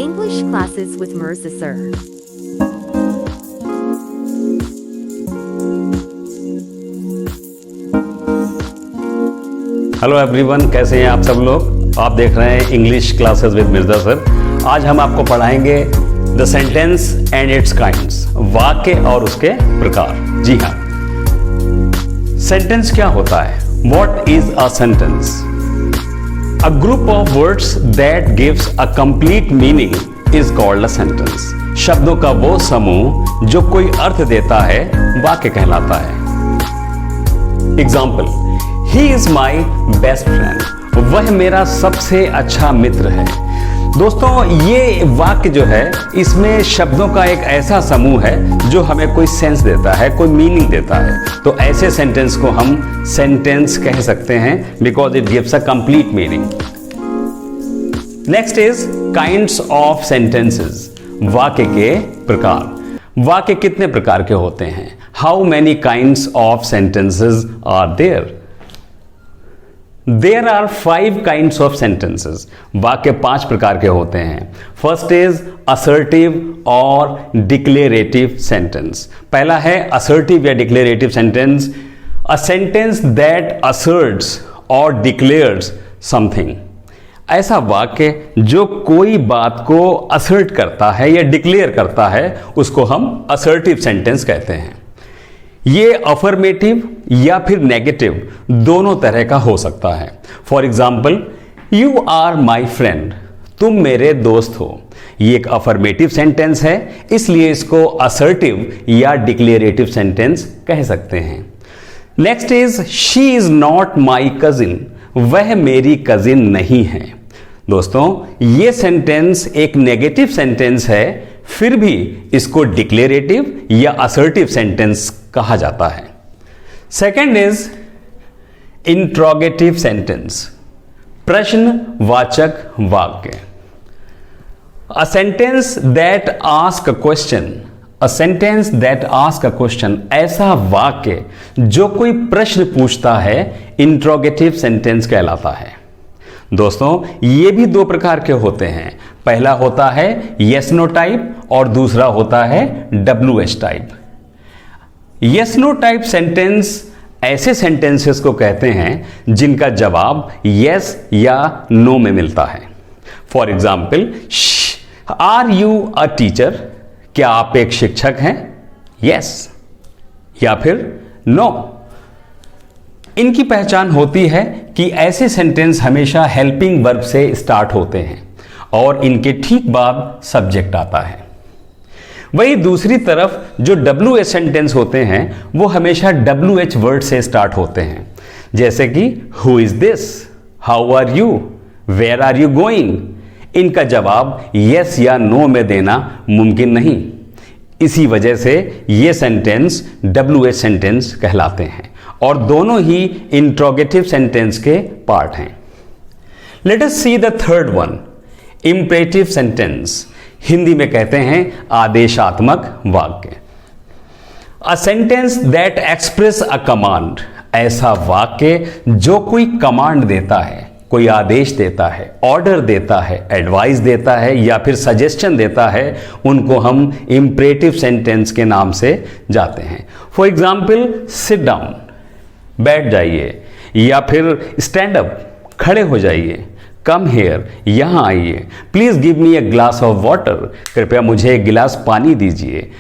English classes with Mirza Sir. Hello everyone, कैसे हैं आप सब लोग। आप देख रहे हैं English classes with Mirza sir. आज हम आपको पढ़ाएंगे the sentence and it's kinds, वाक्य और उसके प्रकार। जी हाँ, सेंटेंस क्या होता है? What is a sentence? A group of words that gives a complete meaning is called a sentence. शब्दों का वो समूह जो कोई अर्थ देता है वाक्य कहलाता है। Example, He is my best friend. वह मेरा सबसे अच्छा मित्र है। दोस्तों, ये वाक्य जो है इसमें शब्दों का एक ऐसा समूह है जो हमें कोई सेंस देता है, कोई मीनिंग देता है। तो ऐसे सेंटेंस को हम सेंटेंस कह सकते हैं because it gives a complete meaning. Next is kinds of sentences, वाक्य के प्रकार। वाक्य कितने प्रकार के होते हैं? How many kinds of sentences are there? There are 5 kinds of sentences. वाक्य 5 प्रकार के होते हैं। फर्स्ट इज assertive और declarative sentence. पहला है assertive या declarative sentence, a sentence that asserts or declares something. ऐसा वाक्य जो कोई बात को assert करता है या declare करता है उसको हम assertive sentence कहते हैं। ये अफर्मेटिव या फिर नेगेटिव दोनों तरह का हो सकता है। For example, you are my friend, तुम मेरे दोस्त हो। ये एक अफर्मेटिव सेंटेंस है, इसलिए इसको असर्टिव या डिक्लेरेटिव सेंटेंस कह सकते हैं। Next is she is not my cousin, वह मेरी कजिन नहीं है। दोस्तों, ये सेंटेंस एक नेगेटिव सेंटेंस है, फिर भी इसको डिक्लेरेटिव या असर्टिव सेंटेंस कहा जाता है। सेकेंड इज इंट्रोगेटिव सेंटेंस, प्रश्नवाचक वाक्य। A sentence that ask a question, a sentence that ask a question, ऐसा वाक्य जो कोई प्रश्न पूछता है इंट्रोगेटिव सेंटेंस कहलाता है। दोस्तों, ये भी 2 प्रकार के होते हैं। पहला होता है yes no टाइप और दूसरा होता है WH type. yes no type sentence ऐसे सेंटेंसेस को कहते हैं जिनका जवाब yes या no में मिलता है। For example, are you a teacher, क्या आप एक शिक्षक हैं? yes या फिर no। इनकी पहचान होती है कि ऐसे सेंटेंस हमेशा हेल्पिंग वर्ब से स्टार्ट होते हैं और इनके ठीक बाद सब्जेक्ट आता है। वही दूसरी तरफ जो WH सेंटेंस होते हैं वो हमेशा WH वर्ड से स्टार्ट होते हैं, जैसे कि who is this, how are you, where are you going. इनका जवाब यस या नो में देना मुमकिन नहीं। इसी वजह से ये सेंटेंस WH सेंटेंस कहलाते हैं और दोनों ही इंट्रोगेटिव सेंटेंस के पार्ट हैं। Late us see the third one, imperative sentence. Hindi में कहते हैं आदेशात्मक वाक्य। A sentence that express a command, ऐसा वाक्य जो कोई कमांड देता है, कोई आदेश देता है, ऑर्डर देता है, एडवाइस देता है या फिर सजेशन देता है, उनको हम इंपरेटिव सेंटेंस के नाम से जाते हैं। फॉर एग्जाम्पल, सिट डाउन, बैठ जाइए, या फिर स्टैंड अप, खड़े हो जाइए, कम हेयर, यहां आइए, please give me a glass of water, कृपया मुझे एक गिलास पानी दीजिए।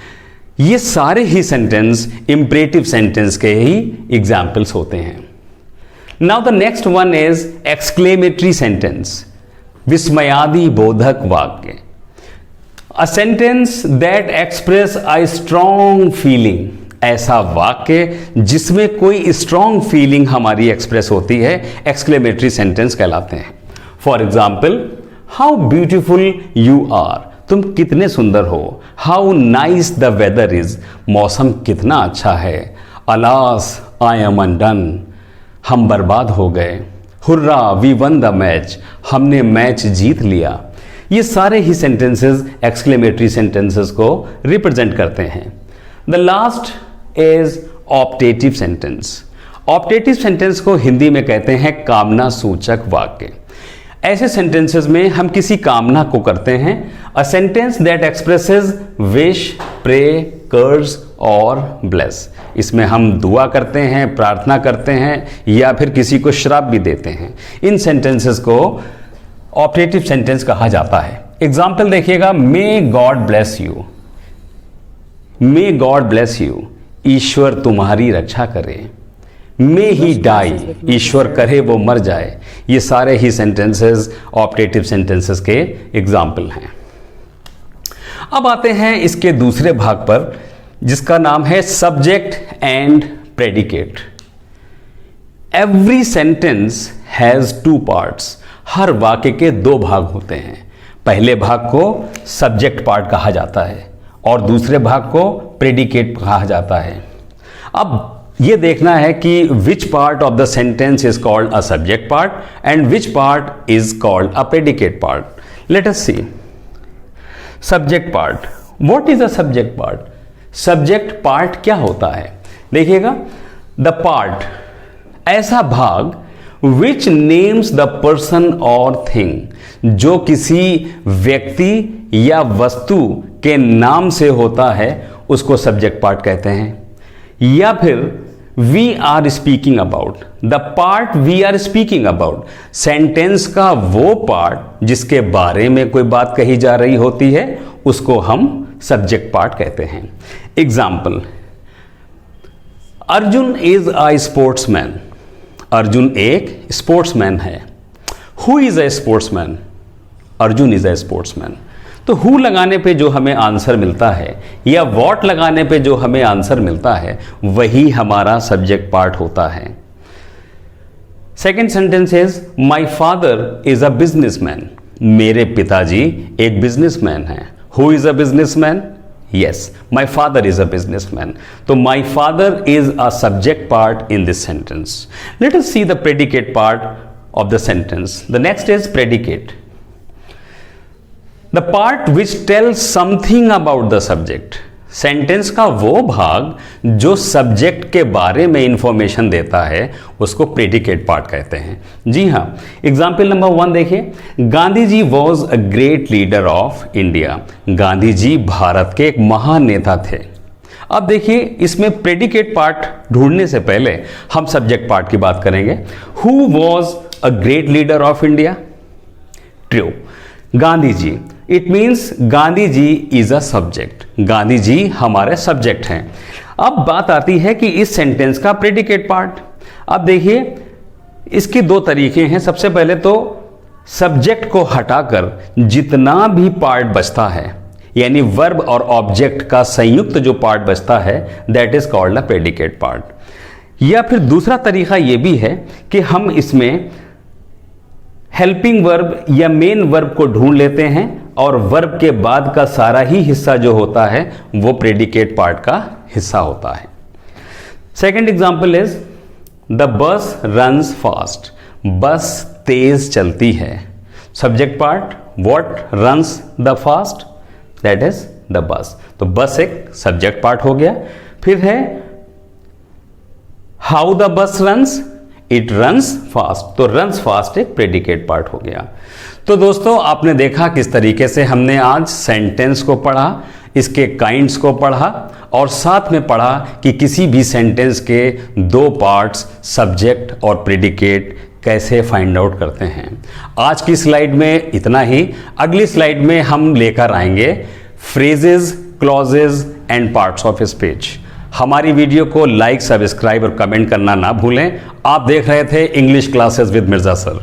ये सारे ही सेंटेंस इंपरेटिव सेंटेंस के ही एग्जाम्पल्स होते हैं। Now the next one is exclamatory sentence, विस्मयादि बोधक वाक्य। A sentence that express a strong feeling, ऐसा वाक्य जिसमें कोई स्ट्रॉन्ग फीलिंग हमारी एक्सप्रेस होती है, एक्सक्लेमेटरी सेंटेंस कहलाते हैं। For example, how beautiful you are, तुम कितने सुंदर हो। How nice the weather is, मौसम कितना अच्छा है। अलास आई एम अनडन, हम बर्बाद हो गए। Hurrah we won the match, हमने मैच जीत लिया। ये सारे ही सेंटेंसेस एक्सक्लेमेटरी सेंटेंसेस को रिप्रेजेंट करते हैं। The last is optative sentence. Optative sentence को हिंदी में कहते हैं कामना सूचक वाक्य। ऐसे सेंटेंसेस में हम किसी कामना को करते हैं a sentence that expresses wish, pray, curse और ब्लेस। इसमें हम दुआ करते हैं, प्रार्थना करते हैं या फिर किसी को श्राप भी देते हैं। इन सेंटेंसेस को ऑपरेटिव सेंटेंस कहा जाता है। एग्जाम्पल देखिएगा, may God bless you, may God bless you, ईश्वर तुम्हारी रक्षा करे। मे ही डाई, ईश्वर करे वो मर जाए। ये सारे ही सेंटेंसेस ऑपरेटिव सेंटेंसेस के एग्जाम्पल हैं। अब आते हैं इसके दूसरे भाग पर, जिसका नाम है subject and predicate. Every sentence has two parts. हर वाक्य के दो भाग होते हैं। पहले भाग को सब्जेक्ट पार्ट कहा जाता है और दूसरे भाग को प्रेडिकेट कहा जाता है। अब ये देखना है कि which part of the sentence is called a subject part and which part is called a predicate part. Let us see subject part. What is a subject part? Subject part क्या होता है? देखिएगा, द पार्ट, ऐसा भाग which names the person और thing, जो किसी व्यक्ति या वस्तु के नाम से होता है, उसको सब्जेक्ट पार्ट कहते हैं। या फिर we are speaking about, the part we are speaking about, sentence का वो पार्ट जिसके बारे में कोई बात कही जा रही होती है, उसको हम सब्जेक्ट पार्ट कहते हैं। Example, Arjun is a sportsman. Arjun एक स्पोर्ट्समैन है। Who is a sportsman? Arjun is a sportsman. तो हु लगाने पे जो हमें आंसर मिलता है या व्हाट लगाने पे जो हमें आंसर मिलता है, वही हमारा सब्जेक्ट पार्ट होता है। Second sentence is my father is a businessman. मेरे पिताजी एक बिजनेसमैन है। Who is a businessman? Yes, my father is a businessman. तो my father is a subject part in this sentence. Let us see the predicate part of the sentence. The next is predicate, the part which tells something about the subject. Sentence का वो भाग जो subject के बारे में information देता है, उसको प्रेडिकेट पार्ट कहते हैं। जी हाँ, एग्जाम्पल नंबर 1 देखिए, Gandhi ji was a great leader of India. Gandhi ji भारत के एक महान नेता थे। अब देखिए, इसमें प्रेडिकेट पार्ट ढूंढने से पहले हम सब्जेक्ट पार्ट की बात करेंगे। Who was a great leader of India? True, Gandhi ji. It means Gandhi ji is a subject. Gandhi ji हमारे सब्जेक्ट हैं। अब बात आती है कि इस सेंटेंस का प्रेडिकेट पार्ट। अब देखिए, इसके दो तरीके हैं। सबसे पहले तो सब्जेक्ट को हटाकर जितना भी पार्ट बचता है, यानी वर्ब और ऑब्जेक्ट का संयुक्त जो पार्ट बचता है, that is called a predicate part. या फिर दूसरा तरीका यह भी है कि हम इसमें हेल्पिंग वर्ब या मेन वर्ब को ढूंढ लेते हैं और वर्ब के बाद का सारा ही हिस्सा जो होता है वो प्रेडिकेट पार्ट का हिस्सा होता है। Second example is the bus runs fast. बस तेज चलती है। Subject part, what runs the fast? That is the bus. तो बस एक सब्जेक्ट पार्ट हो गया। फिर है how the bus runs? It runs fast. तो रन्स फास्ट एक प्रेडिकेट पार्ट हो गया। तो दोस्तों, आपने देखा किस तरीके से हमने आज सेंटेंस को पढ़ा, इसके काइंड्स को पढ़ा और साथ में पढ़ा कि किसी भी सेंटेंस के दो पार्ट्स सब्जेक्ट और प्रेडिकेट कैसे फाइंड आउट करते हैं। आज की स्लाइड में इतना ही। अगली स्लाइड में हम लेकर आएंगे phrases, clauses and parts of speech. हमारी वीडियो को लाइक, सब्सक्राइब और कमेंट करना ना भूलें। आप देख रहे थे English classes with Mirza sir.